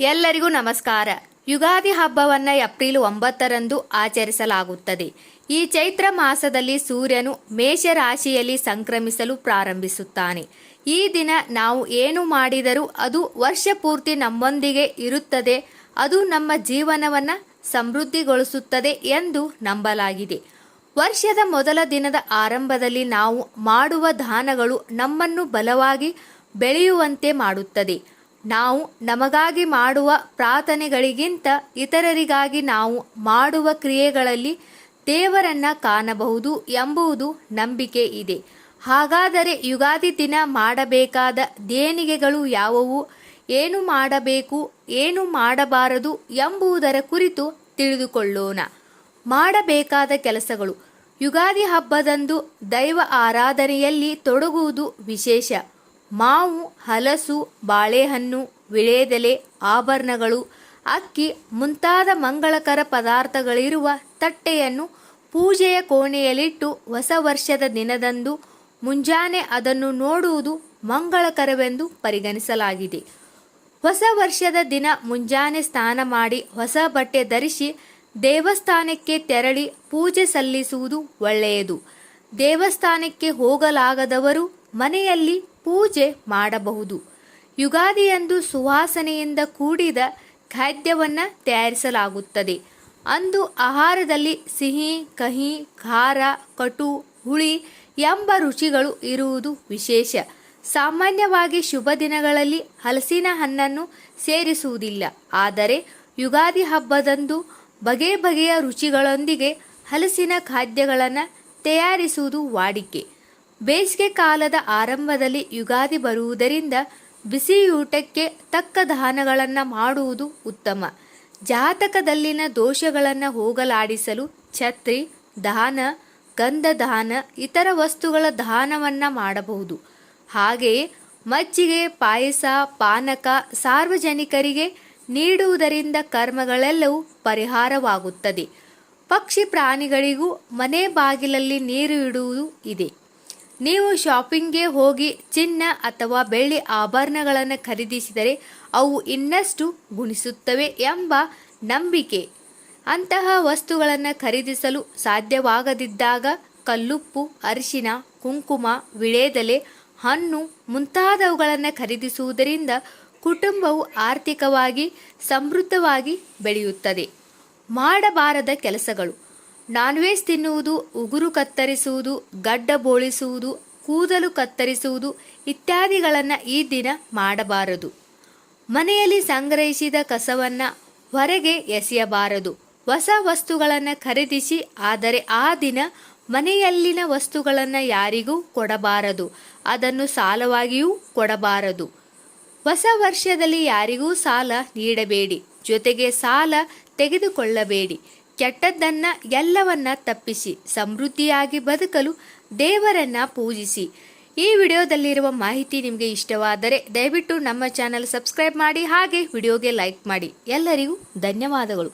ಎಲ್ಲರಿಗೂ ನಮಸ್ಕಾರ. ಯುಗಾದಿ ಹಬ್ಬವನ್ನು ಏಪ್ರಿಲ್ 9ರಂದು ಆಚರಿಸಲಾಗುತ್ತದೆ. ಈ ಚೈತ್ರ ಮಾಸದಲ್ಲಿ ಸೂರ್ಯನು ಮೇಷ ರಾಶಿಯಲ್ಲಿ ಸಂಕ್ರಮಿಸಲು ಪ್ರಾರಂಭಿಸುತ್ತಾನೆ. ಈ ದಿನ ನಾವು ಏನು ಮಾಡಿದರೂ ಅದು ವರ್ಷ ಪೂರ್ತಿ ನಮ್ಮೊಂದಿಗೆ ಇರುತ್ತದೆ. ಅದು ನಮ್ಮ ಜೀವನವನ್ನು ಸಮೃದ್ಧಿಗೊಳಿಸುತ್ತದೆ ಎಂದು ನಂಬಲಾಗಿದೆ. ವರ್ಷದ ಮೊದಲ ದಿನದ ಆರಂಭದಲ್ಲಿ ನಾವು ಮಾಡುವ ದಾನಗಳು ನಮ್ಮನ್ನು ಬಲವಾಗಿ ಬೆಳೆಯುವಂತೆ ಮಾಡುತ್ತದೆ. ನಾವು ನಮಗಾಗಿ ಮಾಡುವ ಪ್ರಾರ್ಥನೆಗಳಿಗಿಂತ ಇತರರಿಗಾಗಿ ನಾವು ಮಾಡುವ ಕ್ರಿಯೆಗಳಲ್ಲಿ ದೇವರನ್ನ ಕಾಣಬಹುದು ಎಂಬುದು ನಂಬಿಕೆ ಇದೆ. ಹಾಗಾದರೆ ಯುಗಾದಿ ದಿನ ಮಾಡಬೇಕಾದ ದೇಣಿಗೆಗಳು ಯಾವುವು, ಏನು ಮಾಡಬೇಕು, ಏನು ಮಾಡಬಾರದು ಎಂಬುದರ ಕುರಿತು ತಿಳಿದುಕೊಳ್ಳೋಣ. ಮಾಡಬೇಕಾದ ಕೆಲಸಗಳು. ಯುಗಾದಿ ಹಬ್ಬದಂದು ದೈವ ಆರಾಧನೆಯಲ್ಲಿ ತೊಡಗುವುದು ವಿಶೇಷ. ಮಾವು, ಹಲಸು, ಬಾಳೆಹಣ್ಣು, ವಿಳೆದೆಲೆ, ಆಭರಣಗಳು, ಅಕ್ಕಿ ಮುಂತಾದ ಮಂಗಳಕರ ಪದಾರ್ಥಗಳಿರುವ ತಟ್ಟೆಯನ್ನು ಪೂಜೆಯ ಕೋಣೆಯಲ್ಲಿಟ್ಟು ಹೊಸ ವರ್ಷದ ದಿನದಂದು ಮುಂಜಾನೆ ಅದನ್ನು ನೋಡುವುದು ಮಂಗಳಕರವೆಂದು ಪರಿಗಣಿಸಲಾಗಿದೆ. ಹೊಸ ವರ್ಷದ ದಿನ ಮುಂಜಾನೆ ಸ್ನಾನ ಮಾಡಿ ಹೊಸ ಬಟ್ಟೆ ಧರಿಸಿ ದೇವಸ್ಥಾನಕ್ಕೆ ತೆರಳಿ ಪೂಜೆ ಸಲ್ಲಿಸುವುದು ಒಳ್ಳೆಯದು. ದೇವಸ್ಥಾನಕ್ಕೆ ಹೋಗಲಾಗದವರು ಮನೆಯಲ್ಲಿ ಪೂಜೆ ಮಾಡಬಹುದು. ಯುಗಾದಿಯಂದು ಸುವಾಸನೆಯಿಂದ ಕೂಡಿದ ಖಾದ್ಯವನ್ನು ತಯಾರಿಸಲಾಗುತ್ತದೆ. ಅಂದು ಆಹಾರದಲ್ಲಿ ಸಿಹಿ, ಕಹಿ, ಖಾರ, ಕಟು, ಹುಳಿ ಎಂಬ ರುಚಿಗಳು ಇರುವುದು ವಿಶೇಷ. ಸಾಮಾನ್ಯವಾಗಿ ಶುಭ ದಿನಗಳಲ್ಲಿ ಹಲಸಿನ ಹಣ್ಣನ್ನು ಸೇರಿಸುವುದಿಲ್ಲ. ಆದರೆ ಯುಗಾದಿ ಹಬ್ಬದಂದು ಬಗೆ ಬಗೆಯ ರುಚಿಗಳೊಂದಿಗೆ ಹಲಸಿನ ಖಾದ್ಯಗಳನ್ನು ತಯಾರಿಸುವುದು ವಾಡಿಕೆ. ಬೇಸಿಗೆ ಕಾಲದ ಆರಂಭದಲ್ಲಿ ಯುಗಾದಿ ಬರುವುದರಿಂದ ಬಿಸಿಯೂಟಕ್ಕೆ ತಕ್ಕ ದಾನಗಳನ್ನು ಮಾಡುವುದು ಉತ್ತಮ. ಜಾತಕದಲ್ಲಿನ ದೋಷಗಳನ್ನು ಹೋಗಲಾಡಿಸಲು ಛತ್ರಿ ದಾನ, ಗಂಧ ದಾನ, ಇತರ ವಸ್ತುಗಳ ದಾನವನ್ನು ಮಾಡಬಹುದು. ಹಾಗೆಯೇ ಮಜ್ಜಿಗೆ, ಪಾಯಸ, ಪಾನಕ ಸಾರ್ವಜನಿಕರಿಗೆ ನೀಡುವುದರಿಂದ ಕರ್ಮಗಳೆಲ್ಲವೂ ಪರಿಹಾರವಾಗುತ್ತದೆ. ಪಕ್ಷಿ ಪ್ರಾಣಿಗಳಿಗೂ ಮನೆ ಬಾಗಿಲಲ್ಲಿ ನೀರು ಇಡುವುದು ಇದೆ. ನೀವು ಶಾಪಿಂಗ್ಗೆ ಹೋಗಿ ಚಿನ್ನ ಅಥವಾ ಬೆಳ್ಳಿ ಆಭರಣಗಳನ್ನು ಖರೀದಿಸಿದರೆ ಅವು ಇನ್ನಷ್ಟು ಗುಣಿಸುತ್ತವೆ ಎಂಬ ನಂಬಿಕೆ. ಅಂತಹ ವಸ್ತುಗಳನ್ನು ಖರೀದಿಸಲು ಸಾಧ್ಯವಾಗದಿದ್ದಾಗ ಕಲ್ಲುಪ್ಪು, ಅರಿಶಿನ, ಕುಂಕುಮ, ವಿಳೆದೆಲೆ, ಹಣ್ಣು ಮುಂತಾದವುಗಳನ್ನು ಖರೀದಿಸುವುದರಿಂದ ಕುಟುಂಬವು ಆರ್ಥಿಕವಾಗಿ ಸಮೃದ್ಧವಾಗಿ ಬೆಳೆಯುತ್ತದೆ. ಮಾಡಬಾರದ ಕೆಲಸಗಳು. ನಾನ್ವೆಜ್ ತಿನ್ನುವುದು, ಉಗುರು ಕತ್ತರಿಸುವುದು, ಗಡ್ಡ ಬೋಳಿಸುವುದು, ಕೂದಲು ಕತ್ತರಿಸುವುದು ಇತ್ಯಾದಿಗಳನ್ನು ಈ ದಿನ ಮಾಡಬಾರದು. ಮನೆಯಲ್ಲಿ ಸಂಗ್ರಹಿಸಿದ ಕಸವನ್ನು ಹೊರಗೆ ಎಸೆಯಬಾರದು. ಹೊಸ ವಸ್ತುಗಳನ್ನು ಖರೀದಿಸಿ, ಆದರೆ ಆ ದಿನ ಮನೆಯಲ್ಲಿನ ವಸ್ತುಗಳನ್ನು ಯಾರಿಗೂ ಕೊಡಬಾರದು. ಅದನ್ನು ಸಾಲವಾಗಿಯೂ ಕೊಡಬಾರದು. ಹೊಸ ವರ್ಷದಲ್ಲಿ ಯಾರಿಗೂ ಸಾಲ ನೀಡಬೇಡಿ. ಜೊತೆಗೆ ಸಾಲ ತೆಗೆದುಕೊಳ್ಳಬೇಡಿ. ಕೆಟ್ಟದ್ದನ್ನು ಎಲ್ಲವನ್ನ ತಪ್ಪಿಸಿ ಸಮೃದ್ಧಿಯಾಗಿ ಬದುಕಲು ದೇವರನ್ನ ಪೂಜಿಸಿ. ಈ ವಿಡಿಯೋದಲ್ಲಿರುವ ಮಾಹಿತಿ ನಿಮಗೆ ಇಷ್ಟವಾದರೆ ದಯವಿಟ್ಟು ನಮ್ಮ ಚಾನಲ್ ಸಬ್ಸ್ಕ್ರೈಬ್ ಮಾಡಿ, ಹಾಗೆ ವಿಡಿಯೋಗೆ ಲೈಕ್ ಮಾಡಿ. ಎಲ್ಲರಿಗೂ ಧನ್ಯವಾದಗಳು.